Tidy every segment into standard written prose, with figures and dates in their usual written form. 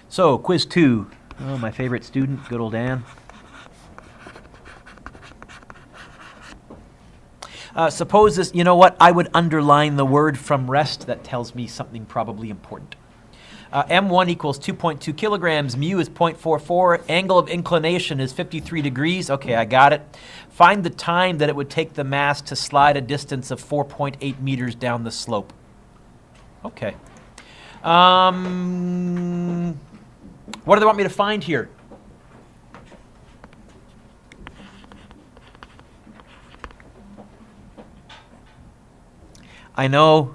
So, quiz 2. Oh, my favorite student, good old Dan. Suppose this, you know what? I would underline the word from rest. That tells me something probably important. M1 equals 2.2 kilograms. Mu is 0.44. Angle of inclination is 53 degrees. Okay, I got it. Find the time that it would take the mass to slide a distance of 4.8 meters down the slope. Okay. What do they want me to find here? I know.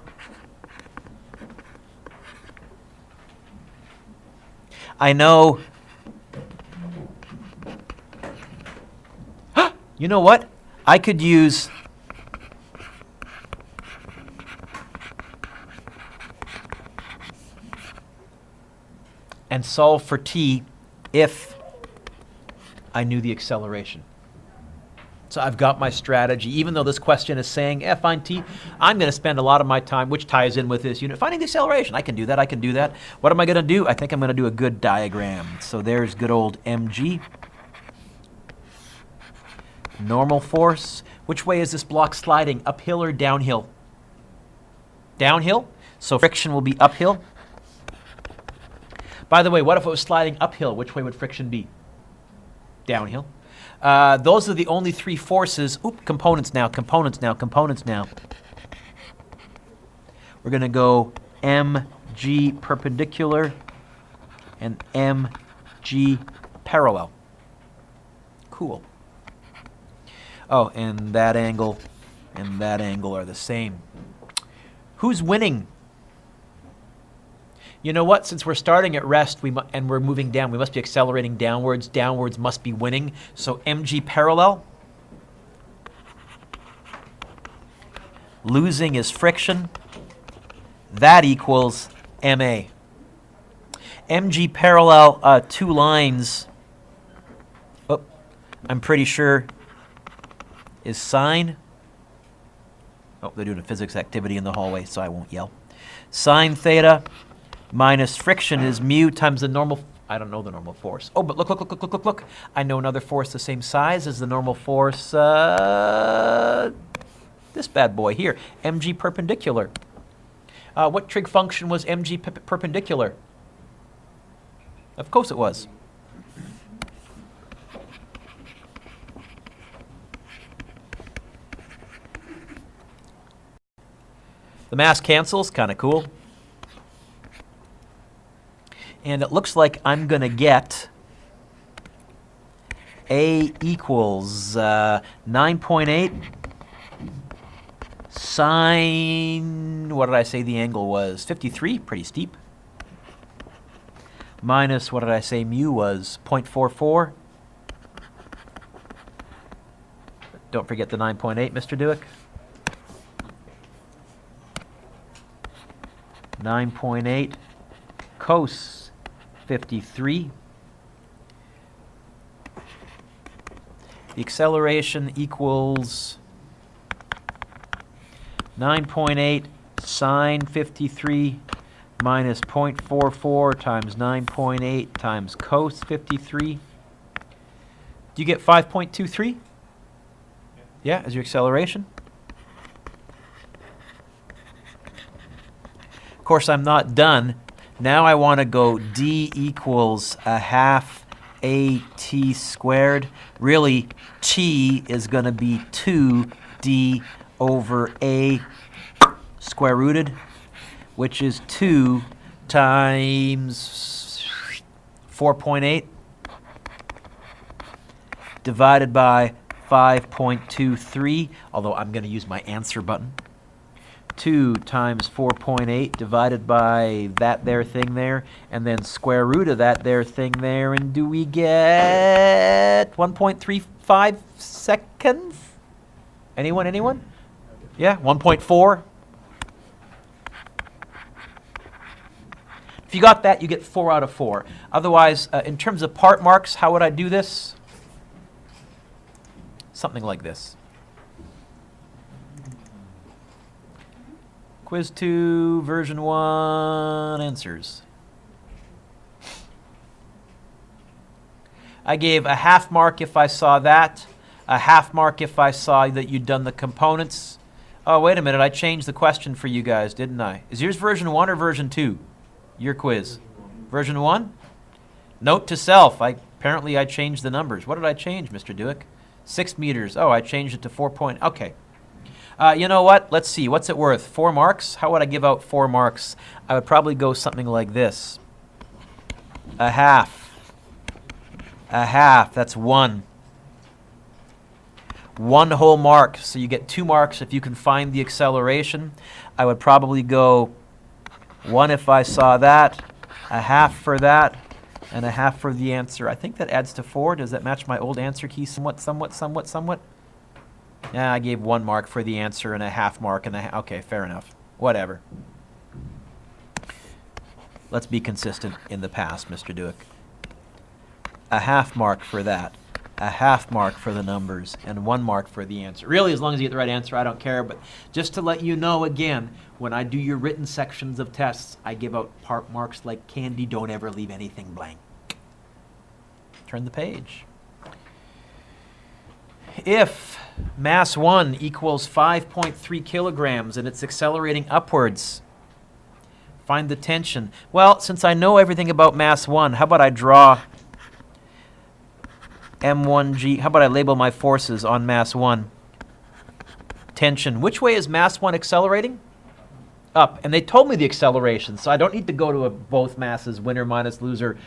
You know what? I could use and solve for t if I knew the acceleration. So I've got my strategy. Even though this question is saying find t, I'm going to spend a lot of my time, which ties in with this unit, finding the acceleration. I can do that. What am I going to do? I think I'm going to do a good diagram. So there's good old mg. Normal force. Which way is this block sliding? Uphill or downhill? Downhill. So friction will be uphill. By the way, what if it was sliding uphill? Which way would friction be? Downhill. Those are the only three forces. Components now. We're going to go mg perpendicular and mg parallel. Cool. Oh, and that angle are the same. Who's winning? You know what? Since we're starting at rest and we're moving down, we must be accelerating downwards. Downwards must be winning. So mg parallel. Losing is friction. That equals ma. Mg parallel, two lines. Oh, I'm pretty sure is sine. Oh, they're doing a physics activity in the hallway, so I won't yell. Sine theta minus friction is mu times the normal, I don't know the normal force. Oh, but look. I know another force the same size as the normal force, this bad boy here, mg perpendicular. What trig function was mg perpendicular? Of course it was. The mass cancels, kind of cool. And it looks like I'm going to get A equals 9.8 sine, what did I say the angle was? 53, pretty steep. Minus, what did I say mu was? 0.44. Don't forget the 9.8, Mr. Dueck. 9.8 cos 53. The acceleration equals 9.8 sine 53 minus 0.44 times 9.8 times cos 53. Do you get 5.23? Yeah, as your acceleration? Of course, I'm not done. Now I want to go d equals a half at squared. Really, t is going to be 2d over a square rooted, which is 2 times 4.8 divided by 5.23, although I'm going to use my answer button. 2 times 4.8 divided by that there thing there, and then square root of that there thing there, and do we get 1.35 seconds? Anyone? Yeah, 1.4. If you got that, you get 4 out of 4. Otherwise, in terms of part marks, how would I do this? Something like this. Quiz 2, version 1, answers. I gave a half mark if I saw that, a half mark if I saw that you'd done the components. Oh, wait a minute, I changed the question for you guys, didn't I? Is yours version 1 or version 2? Your quiz. Version 1? Note to self, apparently I changed the numbers. What did I change, Mr. Dueck? 6 meters. Oh, I changed it to 4 point. Okay. You know what? Let's see. What's it worth? 4 marks? How would I give out 4 marks? I would probably go something like this. A half. A half. That's 1. 1 whole mark. So you get 2 marks if you can find the acceleration. I would probably go 1 if I saw that, a half for that, and a half for the answer. I think that adds to 4. Does that match my old answer key somewhat? Yeah, I gave 1 mark for the answer and a half mark and okay, fair enough. Whatever. Let's be consistent in the past, Mr. Dueck. A half mark for that, a half mark for the numbers, and 1 mark for the answer. Really, as long as you get the right answer, I don't care, but just to let you know again, when I do your written sections of tests, I give out part marks like candy. Don't ever leave anything blank. Turn the page. If mass 1 equals 5.3 kilograms and it's accelerating upwards, find the tension. Well, since I know everything about mass 1, how about I draw M1G? How about I label my forces on mass 1? Tension. Which way is mass 1 accelerating? Up. And they told me the acceleration, so I don't need to go to both masses, winner minus loser,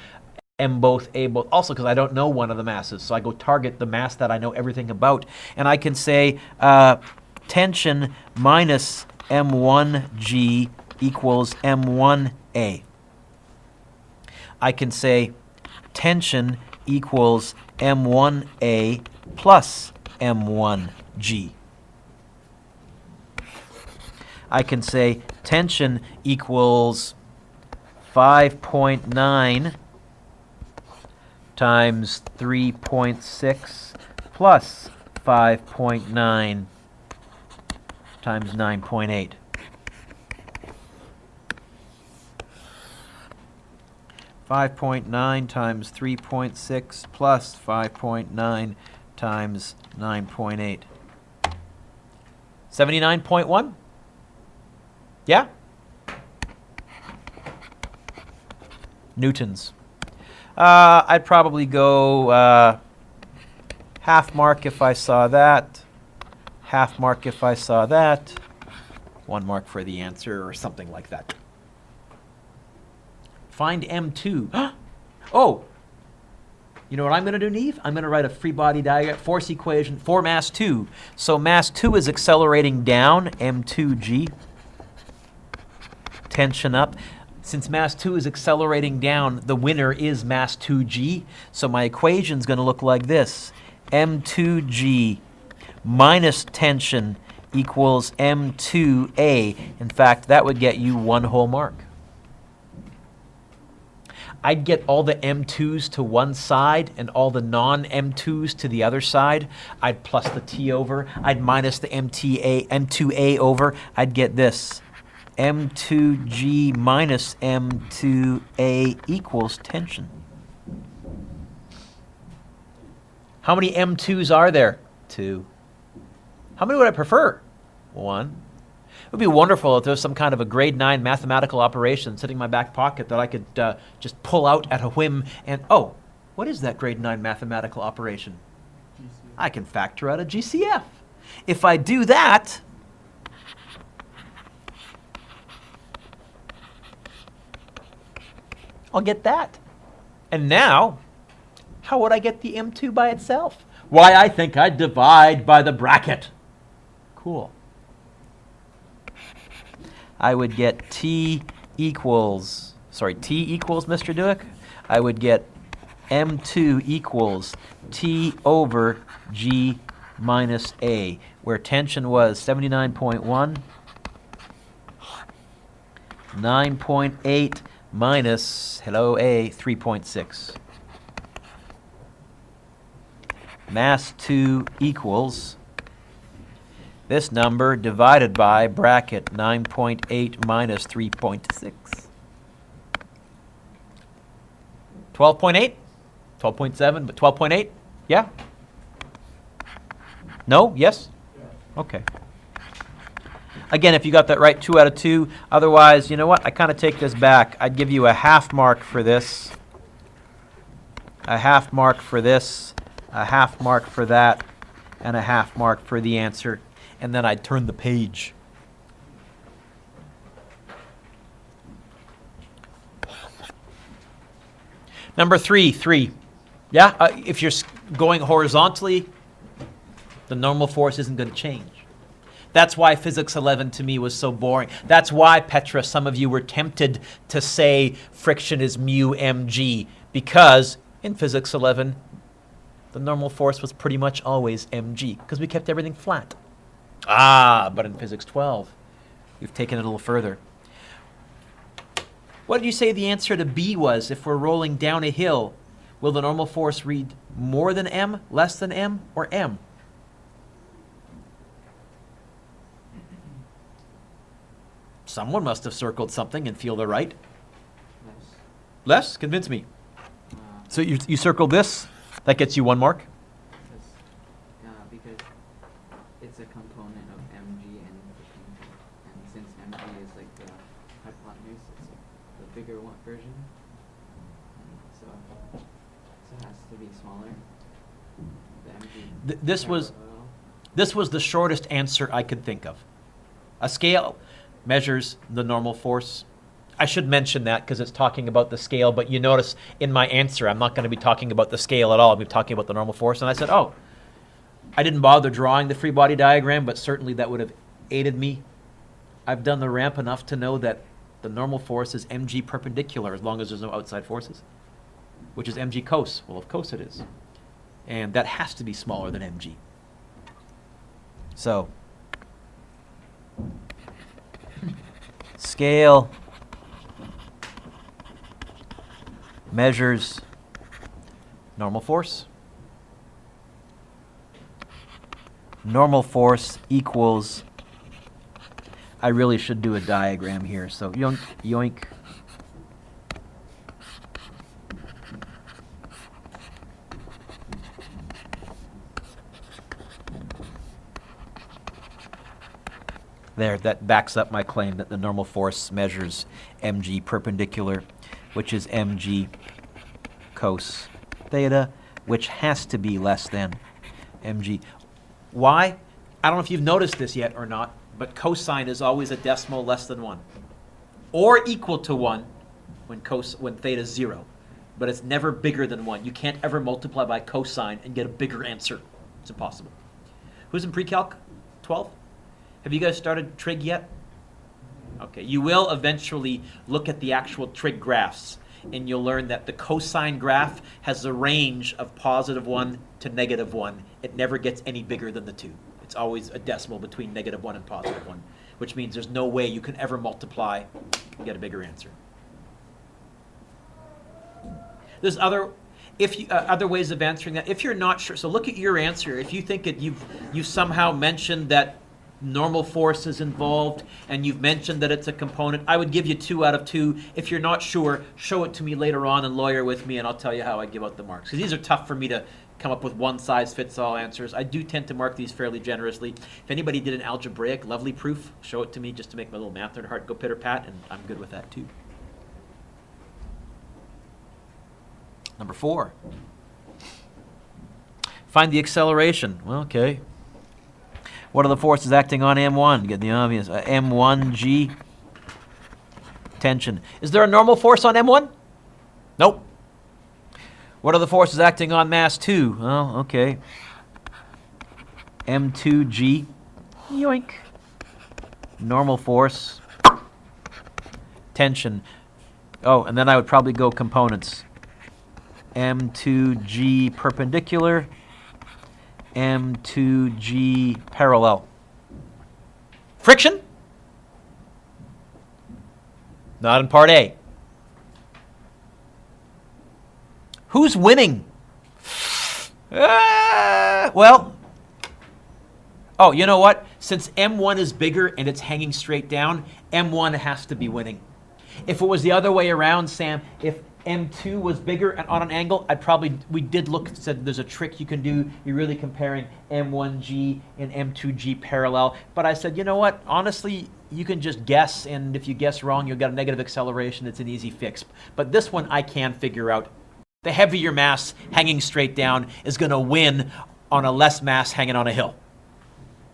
M both, A both. Also, because I don't know one of the masses, so I go target the mass that I know everything about. And I can say tension minus M1G equals M1A. I can say tension equals M1A plus M1G. I can say tension equals 5.9 times 3.6 plus 5.9 times 9.8. Five 5.9 times 3.6 plus 5.9 times 9.8. 79.1? Yeah? Newtons. I'd probably go half mark if I saw that, half mark if I saw that, 1 mark for the answer or something like that. Find M2. Oh, you know what I'm going to do, Neve? I'm going to write a free body diagram, force equation for mass 2. So mass 2 is accelerating down, M2G. Tension up. Since mass 2 is accelerating down, the winner is mass 2G. So my equation is going to look like this. M2G minus tension equals M2A. In fact, that would get you 1 whole mark. I'd get all the M2s to one side and all the non-M2s to the other side. I'd plus the T over. I'd minus the M2A over. I'd get this. M2G minus M2A equals tension. How many M2s are there? 2. How many would I prefer? 1. It would be wonderful if there was some kind of a grade 9 mathematical operation sitting in my back pocket that I could just pull out at a whim and, oh, what is that grade 9 mathematical operation? GCF. I can factor out a GCF. If I do that, I'll get that. And now, how would I get the M2 by itself? Why, I think I'd divide by the bracket. Cool. I would get T equals, Mr. Dueck? I would get M2 equals T over G minus A, where tension was 79.1, 9.8 minus, hello A, 3.6. Mass 2 equals this number divided by bracket 9.8 minus 3.6. 12.8? 12.7, but 12.8? Yeah? No? Yes? Okay. Again, if you got that right, 2 out of 2. Otherwise, you know what? I kind of take this back. I'd give you a half mark for this, a half mark for this, a half mark for that, and a half mark for the answer. And then I'd turn the page. Number 3. Yeah, if you're going horizontally, the normal force isn't going to change. That's why Physics 11 to me was so boring. That's why, Petra, some of you were tempted to say friction is mu mg, because in Physics 11, the normal force was pretty much always mg, because we kept everything flat. But in Physics 12, we've taken it a little further. What did you say the answer to B was? If we're rolling down a hill, will the normal force read more than m, less than m, or m? Someone must have circled something and feel they're right. Less? Convince me. So you circled this? That gets you 1 mark? Because it's a component of mg, and since mg is like the hypotenuse, it's the bigger one version. So it has to be smaller. The mg This was the shortest answer I could think of. A scale measures the normal force. I should mention that because it's talking about the scale, but you notice in my answer, I'm not going to be talking about the scale at all. I'll be talking about the normal force. And I said, I didn't bother drawing the free body diagram, but certainly that would have aided me. I've done the ramp enough to know that the normal force is mg perpendicular as long as there's no outside forces, which is mg cos. Well, of course it is. And that has to be smaller than mg. So, scale measures normal force. Normal force equals, I really should do a diagram here. So yoink, yoink. There, that backs up my claim that the normal force measures mg perpendicular, which is mg cos theta, which has to be less than mg. Why? I don't know if you've noticed this yet or not, but cosine is always a decimal less than 1, or equal to 1 when theta is 0, but it's never bigger than 1. You can't ever multiply by cosine and get a bigger answer. It's impossible. Who's in pre-calc? 12? Have you guys started trig yet? Okay, you will eventually look at the actual trig graphs, and you'll learn that the cosine graph has a range of +1 to -1. It never gets any bigger than the 2. It's always a decimal between -1 and +1, which means there's no way you can ever multiply and get a bigger answer. There's other ways of answering that. If you're not sure, so look at your answer. If you think that you've somehow mentioned that normal force is involved, and you've mentioned that it's a component, I would give you 2 out of 2. If you're not sure, show it to me later on and lawyer with me, and I'll tell you how I give out the marks. Because these are tough for me to come up with one-size-fits-all answers. I do tend to mark these fairly generously. If anybody did an algebraic lovely proof, show it to me just to make my little math nerd heart go pitter-pat, and I'm good with that too. Number 4. Find the acceleration. Well, okay. What are the forces acting on M1? Get the obvious. M1G. Tension. Is there a normal force on M1? Nope. What are the forces acting on mass 2? Oh, okay. M2G. Yoink. Normal force. Tension. Oh, and then I would probably go components. M2G perpendicular. M2G parallel. Friction? Not in part A. Who's winning? Well, oh, you know what? Since M1 is bigger and it's hanging straight down, M1 has to be winning. If it was the other way around, Sam, if M2 was bigger and on an angle, we did look, said there's a trick you can do. You're really comparing M1G and M2G parallel. But I said, you know what? Honestly, you can just guess, and if you guess wrong, you'll get a negative acceleration. It's an easy fix. But this one I can figure out. The heavier mass hanging straight down is going to win on a less mass hanging on a hill.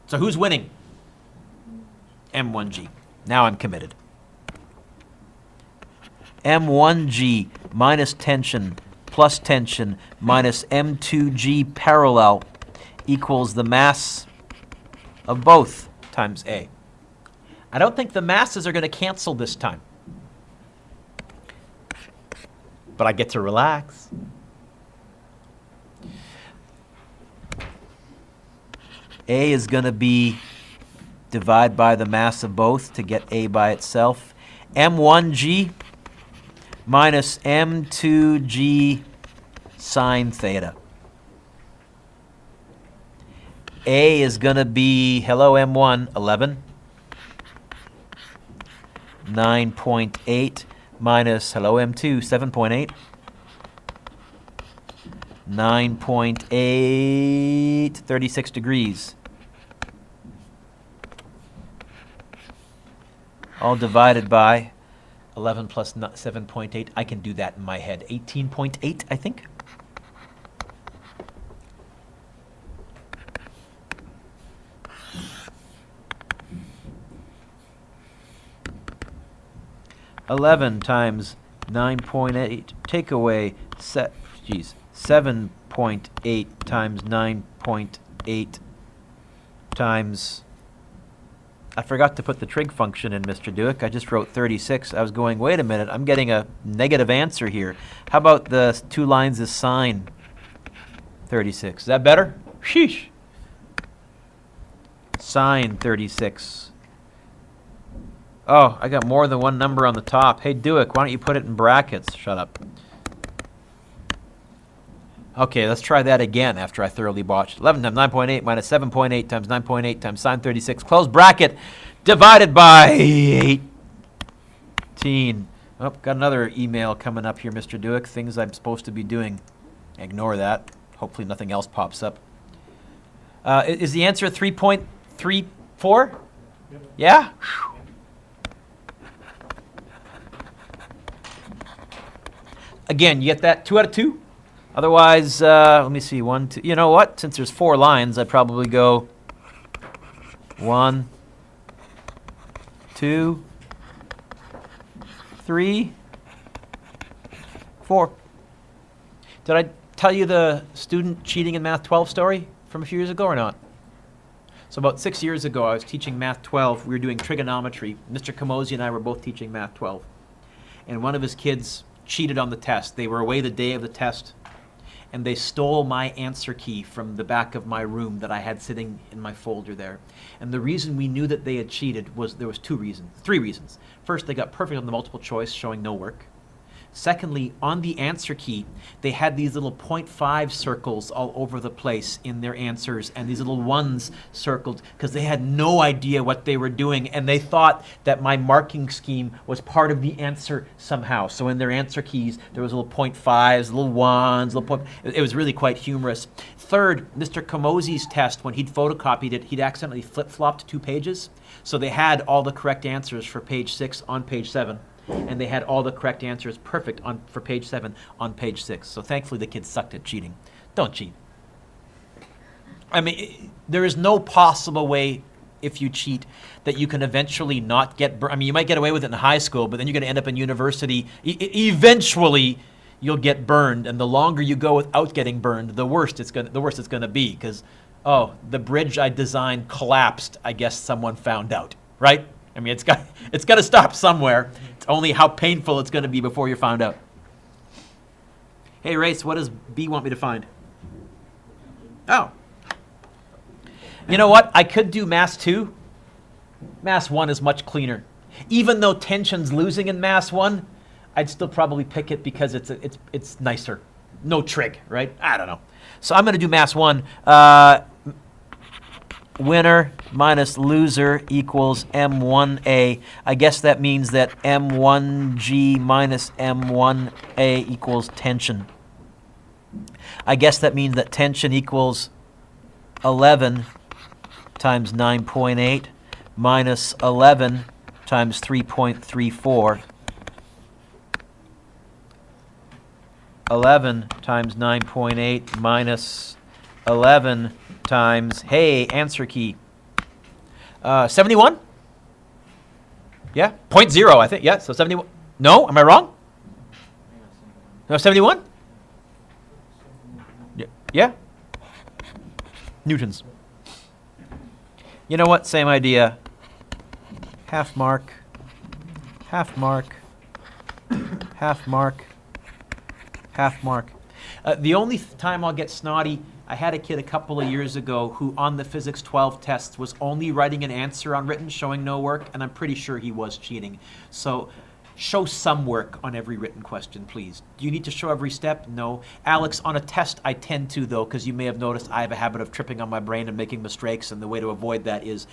So who's winning? M1G. Now I'm committed. M1G minus tension plus tension minus M2G parallel equals the mass of both times A. I don't think the masses are going to cancel this time. But I get to relax. A is going to be divide by the mass of both to get A by itself. M1G minus M2G sine theta. A is going to be, hello M1, 11. 9.8 minus, hello M2, 7.8. 9.8, 36 degrees. All divided by 11 plus 7.8. I can do that in my head. 18.8, I think. $11 times 9.8. Take away 7.8 times 9.8 times. I forgot to put the trig function in, Mr. Dueck. I just wrote 36. I was going, wait a minute, I'm getting a negative answer here. How about the two lines is sine 36? Is that better? Sheesh. Sine 36. Oh, I got more than one number on the top. Hey, Dueck, why don't you put it in brackets? Shut up. Okay, let's try that again after I thoroughly botched. 11 times 9.8 minus 7.8 times 9.8 times sine 36, close bracket, divided by 18. Oh, got another email coming up here, Mr. Dueck. Things I'm supposed to be doing. Ignore that. Hopefully nothing else pops up. Is the answer 3.34? Yep. Yeah? Again, you get that 2 out of 2? Otherwise, let me see, 1, 2. You know what? Since there's 4 lines, I'd probably go 1, 2, 3, 4. Did I tell you the student cheating in Math 12 story from a few years ago or not? So about 6 years ago, I was teaching Math 12. We were doing trigonometry. Mr. Kamosi and I were both teaching Math 12. And one of his kids cheated on the test. They were away the day of the test, and they stole my answer key from the back of my room that I had sitting in my folder there. And the reason we knew that they had cheated was there was 3 reasons. First, they got perfect on the multiple choice, showing no work. Secondly, on the answer key, they had these little 0.5 circles all over the place in their answers, and these little ones circled because they had no idea what they were doing, and they thought that my marking scheme was part of the answer somehow. So in their answer keys, there was little 0.5s, little ones, it was really quite humorous. Third, Mr. Kamosi's test, when he'd photocopied it, he'd accidentally flip-flopped 2 pages. So they had all the correct answers for page 6 on page 7. And they had all the correct answers perfect for page 7 on page 6. So thankfully the kids sucked at cheating. Don't cheat. I mean, there is no possible way if you cheat that you can eventually not get burned. I mean, you might get away with it in high school, but then you're going to end up in university. Eventually you'll get burned, and the longer you go without getting burned, the worse it's going to be, because, oh, the bridge I designed collapsed. I guess someone found out, right? I mean, it's got to stop somewhere. It's only how painful it's going to be before you're found out. Hey, Race, what does B want me to find? Oh. You know what? I could do Mass 2. Mass 1 is much cleaner. Even though tension's losing in Mass 1, I'd still probably pick it because it's nicer. No trig, right? I don't know. So I'm going to do Mass 1. winner minus loser equals M1A. I guess that means that M1G minus M1A equals tension. I guess that means that tension equals 11 times 9.8 minus 11 times 3.34. 11 times 9.8 minus 11 times, hey, answer key. 71? Yeah? 0.0, I think. Yeah, so 71. No? Am I wrong? No, 71? Yeah? Newtons. You know what? Same idea. Half mark. Half mark. Half mark. Half mark. The only time I'll get snotty, I had a kid a couple of years ago who on the Physics 12 tests was only writing an answer on written, showing no work, and I'm pretty sure he was cheating. So show some work on every written question, please. Do you need to show every step? No. Alex, on a test I tend to, though, because you may have noticed I have a habit of tripping on my brain and making mistakes, and the way to avoid that is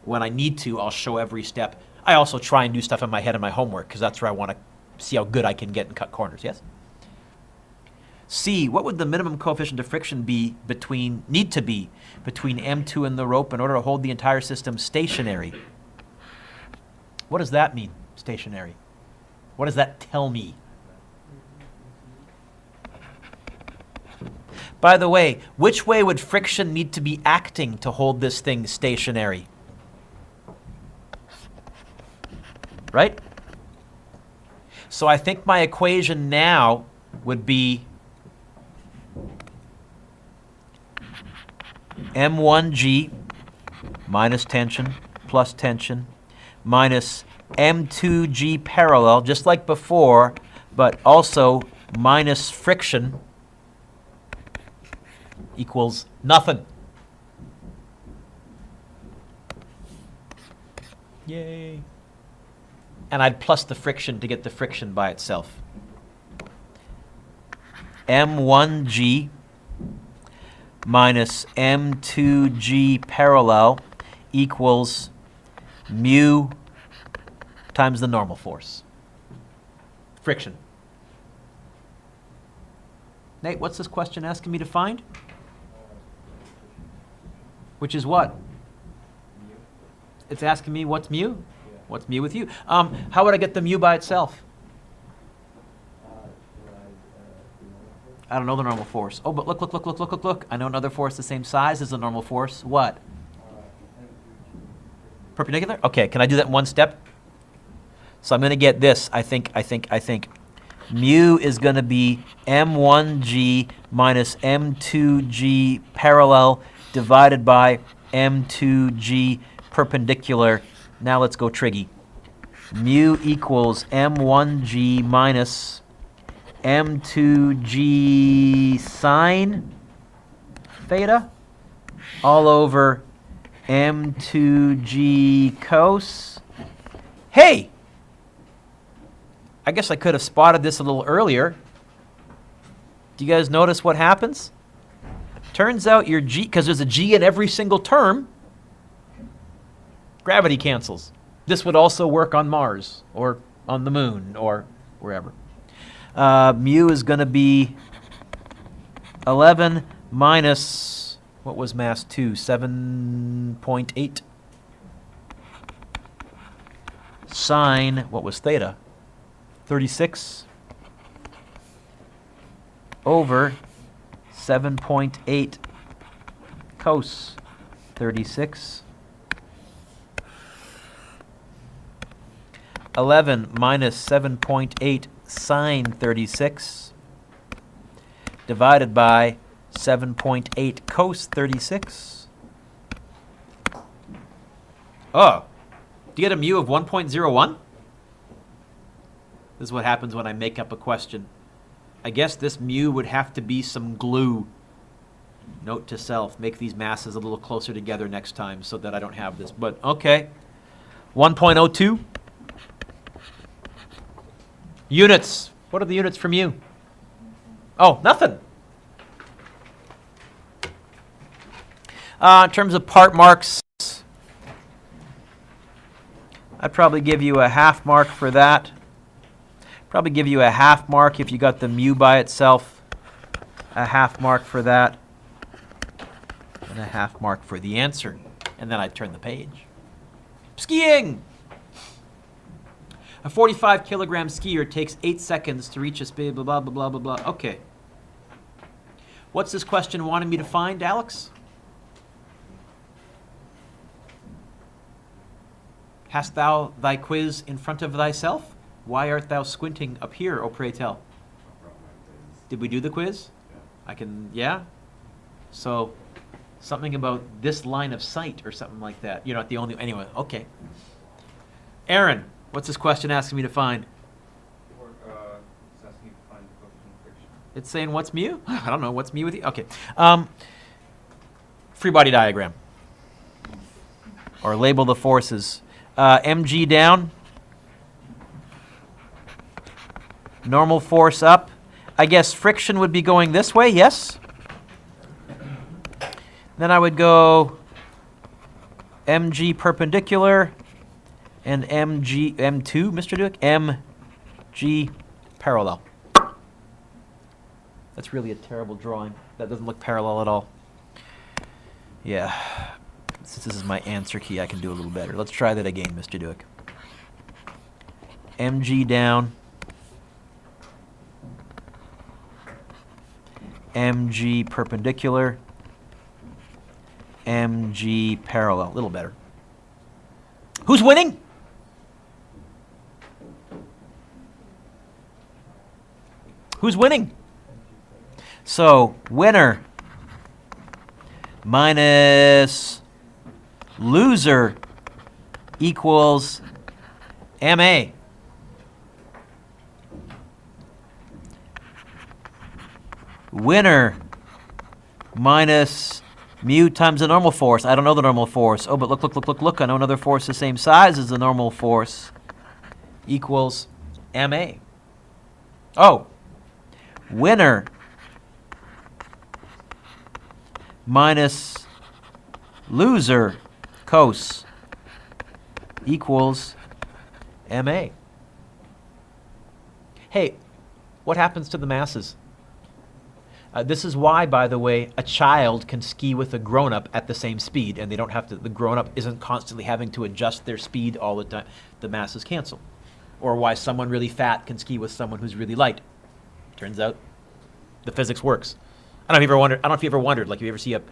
when I need to, I'll show every step. I also try and do stuff in my head in my homework, because that's where I want to see how good I can get and cut corners, yes? C, what would the minimum coefficient of friction need to be between M2 and the rope in order to hold the entire system stationary? What does that mean, stationary? What does that tell me? By the way, which way would friction need to be acting to hold this thing stationary? Right? So I think my equation now would be M1G minus tension plus tension minus M2G parallel, just like before, but also minus friction equals nothing. Yay. And I'd plus the friction to get the friction by itself. M1G minus M2G parallel equals mu times the normal force. Friction. Nate, what's this question asking me to find? Which is what? It's asking me what's mu? What's mu with u? How would I get the mu by itself? I don't know the normal force. Oh, but look. I know another force the same size as the normal force. What? Perpendicular? Okay, can I do that in one step? So I'm going to get this, I think. Mu is going to be M1G minus M2G parallel divided by M2G perpendicular. Now let's go Triggy. Mu equals M1G minus M2G sine theta all over M2G cos. Hey! I guess I could have spotted this a little earlier. Do you guys notice what happens? Turns out your G, because there's a G in every single term, gravity cancels. This would also work on Mars or on the moon or wherever. Mu is going to be 11 minus, what was mass 2? 7.8. Sine, what was theta? 36 over 7.8 cos 36. 11 minus 7.8 sine 36 divided by 7.8 cos 36. Oh, do you get a mu of 1.01? This is what happens when I make up a question. I guess this mu would have to be some glue. Note to self, make these masses a little closer together next time so that I don't have this. But okay, 1.02. Units. What are the units from mu? Oh, nothing. In terms of part marks, I'd probably give you a half mark for that. Probably give you a half mark if you got the mu by itself. A half mark for that. And a half mark for the answer. And then I'd turn the page. Skiing! A 45-kilogram skier takes 8 seconds to reach a speed, blah, blah, blah, blah, blah, blah. Okay. What's this question wanting me to find, Alex? Hast thou thy quiz in front of thyself? Why art thou squinting up here, O pray tell? Did we do the quiz? Yeah. So, something about this line of sight or something like that. You're not the only, anyway, okay. Aaron, what's this question asking me to find? It's asking you to find the coefficient of friction. It's saying what's mu? I don't know, what's mu with you? Okay. Free body diagram. Or label the forces. mg down. Normal force up. I guess friction would be going this way, yes? Then I would go mg perpendicular and m2, Mr. Dueck, mg parallel. That's really a terrible drawing. That doesn't look parallel at all. Yeah. Since this is my answer key, I can do a little better. Let's try that again, Mr. Dueck. mg down. mg perpendicular. mg parallel. A little better. Who's winning? Who's winning? So, winner minus loser equals MA. Winner minus mu times the normal force. I don't know the normal force. Oh, but look. I know another force the same size as the normal force equals MA. Oh. Winner minus loser cos equals MA. Hey, what happens to the masses? This is why, by the way, a child can ski with a grown-up at the same speed, and they don't have to. The grown-up isn't constantly having to adjust their speed all the time. The masses cancel. Or why someone really fat can ski with someone who's really light. Turns out, the physics works. I don't know if you ever wondered, like if you ever see a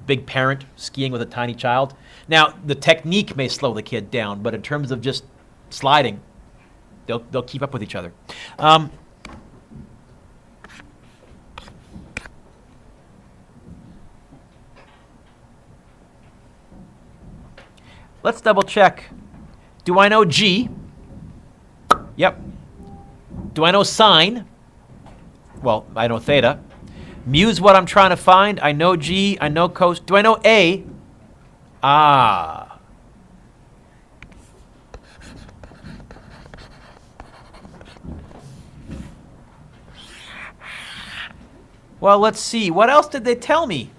big parent skiing with a tiny child. Now, the technique may slow the kid down, but in terms of just sliding, they'll keep up with each other. Let's double check. Do I know G? Yep. Do I know sine? Well, I know theta. Mu's what I'm trying to find. I know G. I know cos. Do I know A? Ah. Well, let's see. What else did they tell me?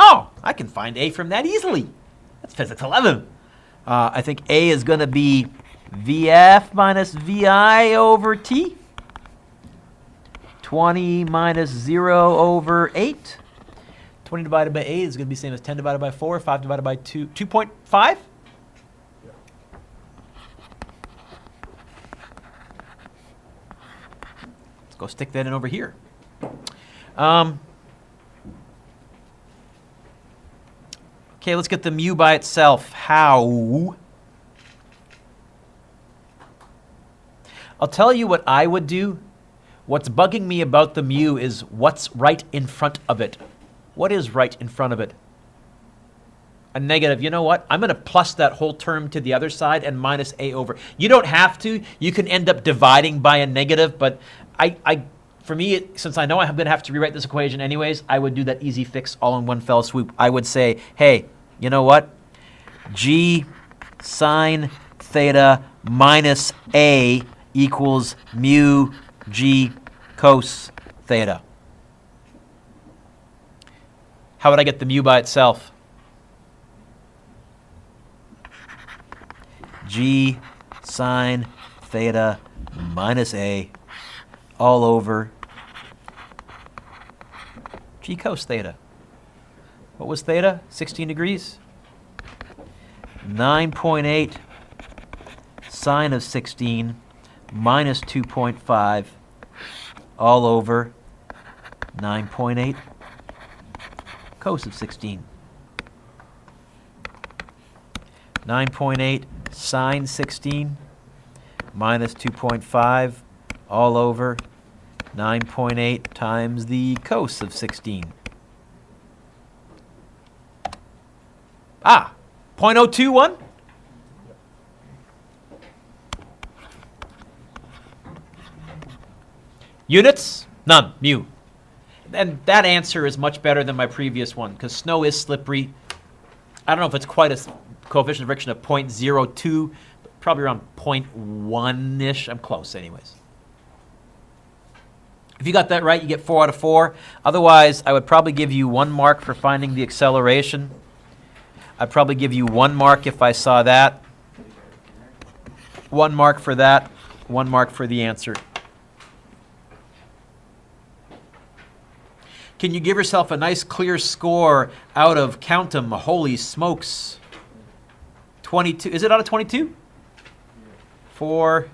Oh, I can find A from that easily. That's physics 11. I think A is going to be VF minus VI over T. 20 minus 0 over 8. 20 divided by 8 is going to be the same as 10 divided by 4. 5 divided by 2. 2.5? Let's go stick that in over here. Okay, let's get the mu by itself. How? I'll tell you what I would do. What's bugging me about the mu is what's right in front of it. What is right in front of it? A negative. You know what? I'm going to plus that whole term to the other side and minus A over. You don't have to. You can end up dividing by a negative, but for me, since I know I'm going to have to rewrite this equation anyways, I would do that easy fix all in one fell swoop. I would say, hey, you know what? G sine theta minus A equals mu G cos theta. How would I get the mu by itself? G sine theta minus A all over G cos theta. What was theta? 16 degrees? 9.8 sine of 16 minus 2.5 all over 9.8 cos of 16. 9.8 sine 16 minus 2.5 all over 9.8 times the cos of 16. Ah, 0.021? Units? None. Mu. And that answer is much better than my previous one because snow is slippery. I don't know if it's quite a coefficient of friction of 0.02, but probably around 0.1-ish. I'm close anyways. If you got that right, you get 4 out of 4. Otherwise, I would probably give you 1 mark for finding the acceleration. I'd probably give you 1 mark if I saw that. 1 mark for that. 1 mark for the answer. Can you give yourself a nice clear score out of, count 'em, holy smokes, 22? Is it out of 22? 4,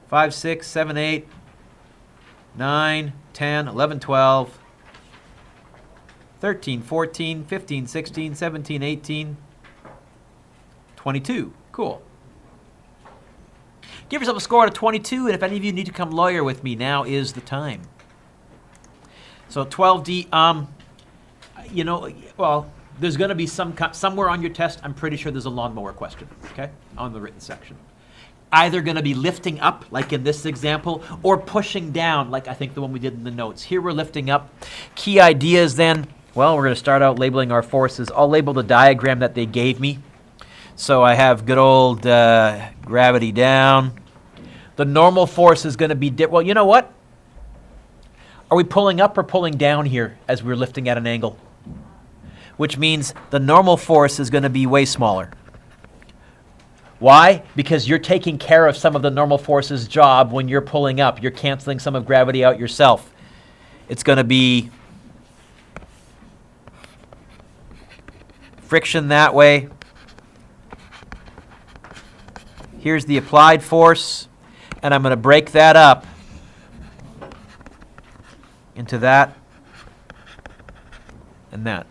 5, 6, 7, 8, 9, 10, 11, 12, 13, 14, 15, 16, 17, 18, 22. Cool. Give yourself a score out of 22, and if any of you need to come lawyer with me, now is the time. So 12D, you know, well, there's going to be somewhere on your test, I'm pretty sure there's a lawnmower question, okay, on the written section. Either going to be lifting up, like in this example, or pushing down, like I think the one we did in the notes. Here we're lifting up. Key ideas then, well, we're going to start out labeling our forces. I'll label the diagram that they gave me. So I have good old gravity down. The normal force is going to be, well, you know what? Are we pulling up or pulling down here as we're lifting at an angle? Which means the normal force is going to be way smaller. Why? Because you're taking care of some of the normal force's job when you're pulling up. You're canceling some of gravity out yourself. It's going to be friction that way. Here's the applied force, and I'm going to break that up into that and that.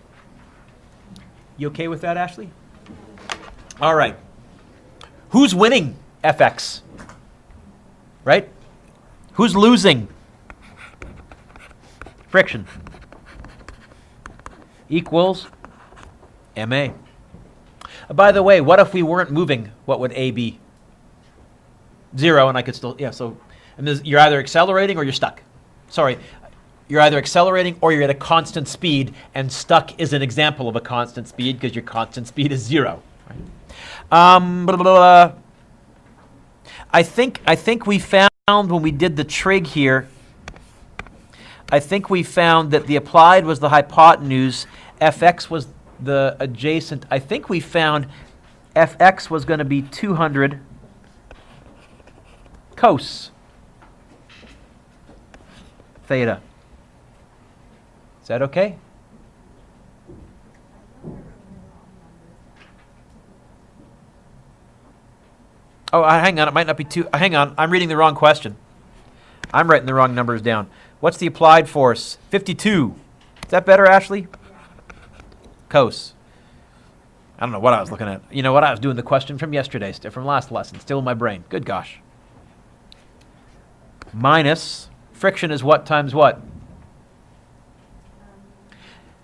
You okay with that, Ashley? All right. Who's winning FX? Right? Who's losing? Friction. Equals MA. By the way, what if we weren't moving? What would A be? 0, and I could still, yeah, so and you're either accelerating or you're stuck. Sorry. You're either accelerating or you're at a constant speed, and stuck is an example of a constant speed because your constant speed is 0. Right? Blah, blah, blah. I think we found when we did the trig here, I think we found that the applied was the hypotenuse, Fx was the adjacent. I think we found Fx was going to be 200 cos theta. Is that okay? Oh, hang on. It might not be two. Hang on. I'm reading the wrong question. I'm writing the wrong numbers down. What's the applied force? 52. Is that better, Ashley? Cos. I don't know what I was looking at. You know what? I was doing the question from yesterday, from last lesson. Still in my brain. Good gosh. Minus. Friction is what times what?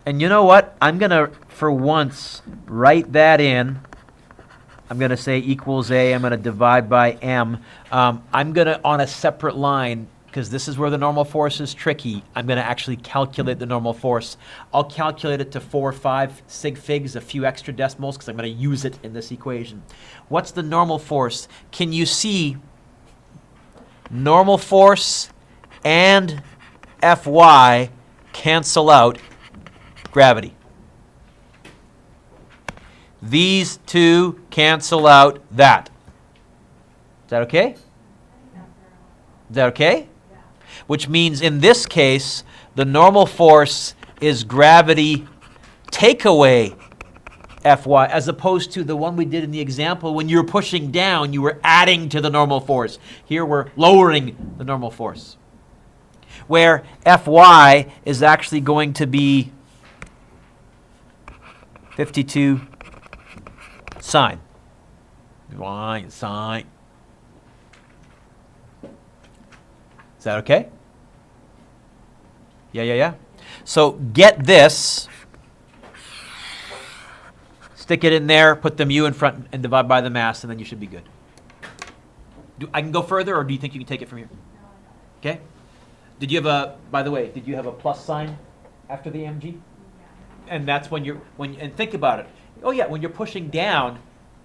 And you know what? I'm going to, for once, write that in. I'm going to say equals A. I'm going to divide by M. I'm going to, on a separate line, because this is where the normal force is tricky. I'm going to actually calculate the normal force. I'll calculate it to 4 or 5 sig figs, a few extra decimals, because I'm going to use it in this equation. What's the normal force? Can you see normal force and Fy cancel out gravity? These two cancel out that. Is that okay? Is that okay? Which means in this case, the normal force is gravity take away Fy, as opposed to the one we did in the example. When you were pushing down, you were adding to the normal force. Here we're lowering the normal force. Where Fy is actually going to be 52 sine. Sine. Is that okay? Yeah. So get this. Stick it in there, put the mu in front, and divide by the mass, and then you should be good. I can go further, or do you think you can take it from here? Okay. Did you have by the way, did you have a plus sign after the mg? And that's and think about it. Oh yeah, when you're pushing down,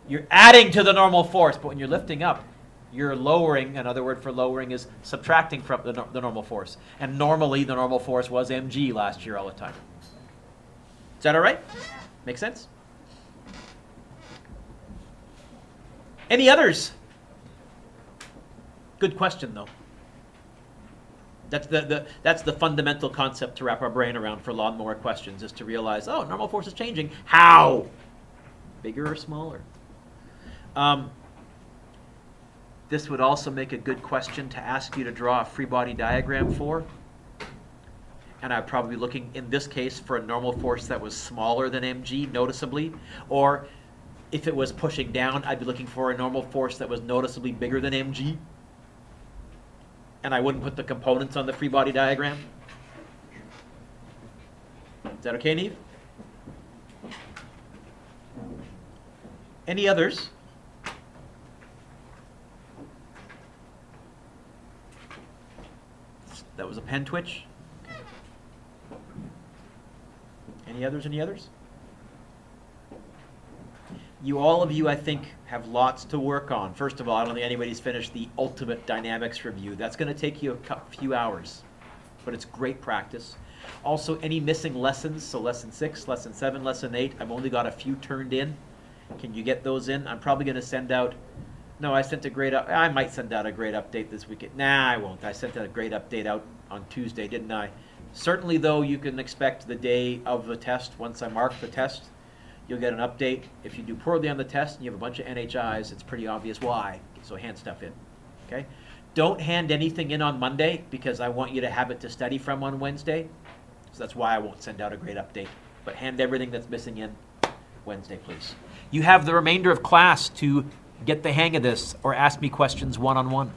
you're adding to the normal force, but when you're lifting up, you're lowering. Another word for lowering is subtracting from the normal force. And normally the normal force was mg last year all the time. Is that all right? Make sense? Any others? Good question, though. That's the fundamental concept to wrap our brain around for a lot more questions, is to realize, oh, normal force is changing. How? Bigger or smaller? This would also make a good question to ask you to draw a free body diagram for. And I'd probably be looking, in this case, for a normal force that was smaller than mg, noticeably. Or if it was pushing down, I'd be looking for a normal force that was noticeably bigger than mg. And I wouldn't put the components on the free body diagram. Is that okay, Neve? Any others? That was a pen twitch. Any others? Any others? All of you, I think, have lots to work on. First of all, I don't think anybody's finished the ultimate dynamics review. That's going to take you a few hours, but it's great practice. Also, any missing lessons, so lesson 6, lesson 7, lesson 8, I've only got a few turned in. Can you get those in? I'm probably going to send out, I might send out a grade update this weekend. Nah, I won't. I sent a grade update out on Tuesday, didn't I? Certainly, though, you can expect the day of the test, once I mark the test, you'll get an update. If you do poorly on the test and you have a bunch of NHIs, it's pretty obvious why. So hand stuff in, okay? Don't hand anything in on Monday, because I want you to have it to study from on Wednesday. So that's why I won't send out a grade update. But hand everything that's missing in Wednesday, please. You have the remainder of class to get the hang of this or ask me questions one-on-one.